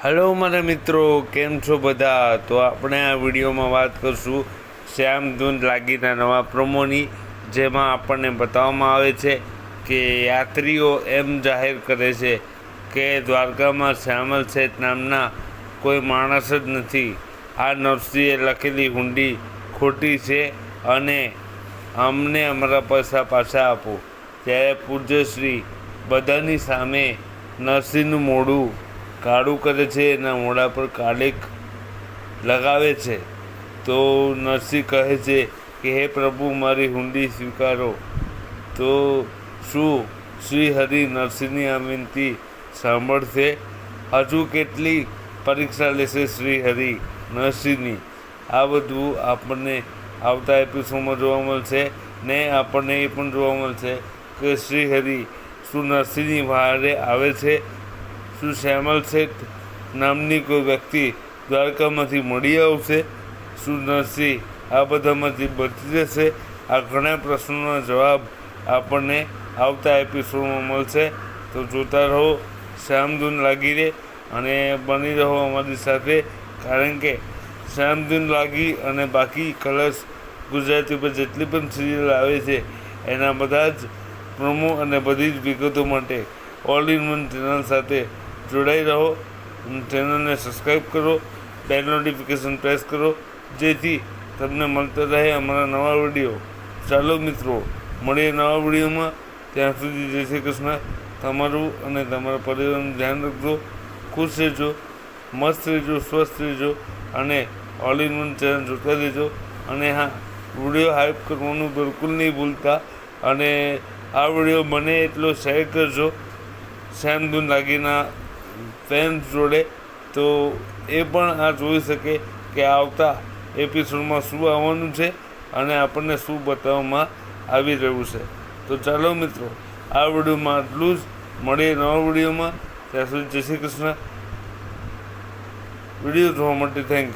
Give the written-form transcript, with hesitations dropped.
Hello મારા મિત્રો, કેમ છો બધા? તો આપણે આ વિડીયોમાં વાત કરશું શ્યામ ધૂન લાગીના નવા પ્રોમોની, જેમાં આપણને બતાવવામાં આવે છે કે યાત્રીઓ એમ જાહેર કરે છે કે દ્વારકામાં શ્યામલ શેઠ નામના કોઈ માણસ જ નથી. આ નરસિંહે લખેલી હુંડી ખોટી છે અને અમને અમારા પૈસા પાછા આપો. ત્યારે પૂજ્યશ્રી બધાની સામે નરસિંહનું મોઢું કાળું કરે છે, એના મોઢા પર કાલિક લગાવે છે. તો નરસિંહ કહે છે કે હે પ્રભુ, મારી હુંડી સ્વીકારો. તો શું શ્રી હરિ નરસિંહની આ વિનંતી સાંભળશે? હજુ કેટલી પરીક્ષા લેશે શ્રી હરિ નરસિંહની? આ બધું આપણને આવતા એપિસોડમાં જોવા મળશે ને આપણને એ પણ જોવા મળશે કે શ્રી હરિ શું નરસિંહની વારે આવે છે? શું શ્યામલ શેઠ નામની કોઈ વ્યક્તિ દ્વારકામાંથી મળી આવશે? શું નરસિંહ આ બધામાંથી બચી જશે? આ ઘણા પ્રશ્નોના જવાબ આપણને આવતા એપિસોડમાં મળશે. તો જોતા રહો શ્યામ ધૂન લાગી રે અને બની રહો અમારી સાથે, કારણ કે શ્યામ ધૂન લાગી અને બાકી કલર્સ ગુજરાતી પર જેટલી પણ સિરિયલ આવે છે એના બધા જ પ્રોમો અને બધી જ વિગતો માટે ઓલ ઇન વન ચેનલ સાથે જોડાઈ રહો. ચેનલને સબસ્ક્રાઈબ કરો, બેલ નોટિફિકેશન પ્રેસ કરો, જેથી તમને મળતા રહે અમારા નવા વિડીયો. ચાલો મિત્રો, મળીએ નવા વિડીયોમાં. ત્યાં સુધી જય શ્રી કૃષ્ણ. તમારું અને તમારા પરિવારનું ધ્યાન રાખજો, ખુશ રહેજો, મસ્ત રહેજો, સ્વસ્થ રહેજો અને ઓલ ઇન વન ચેનલ જોતા રહેજો. અને હા, વિડીયો હાઈપ કરવાનું બિલકુલ નહીં ભૂલતા અને આ વિડીયો બને એટલો શેર કરજો શ્યામ ધૂન લાગીના ફેન્સ જોડે, તો એ પણ આ જોઈ શકે કે આવતા એપિસોડમાં શું આવવાનું છે અને આપણને શું બતાવવામાં આવી રહ્યું છે. તો ચાલો મિત્રો, આ વિડીયોમાં આટલું જ. મળીએ નવા વિડીયોમાં. ત્યાં સુધી જય શ્રી કૃષ્ણ. વિડીયો જોવા માટે થેન્ક યુ.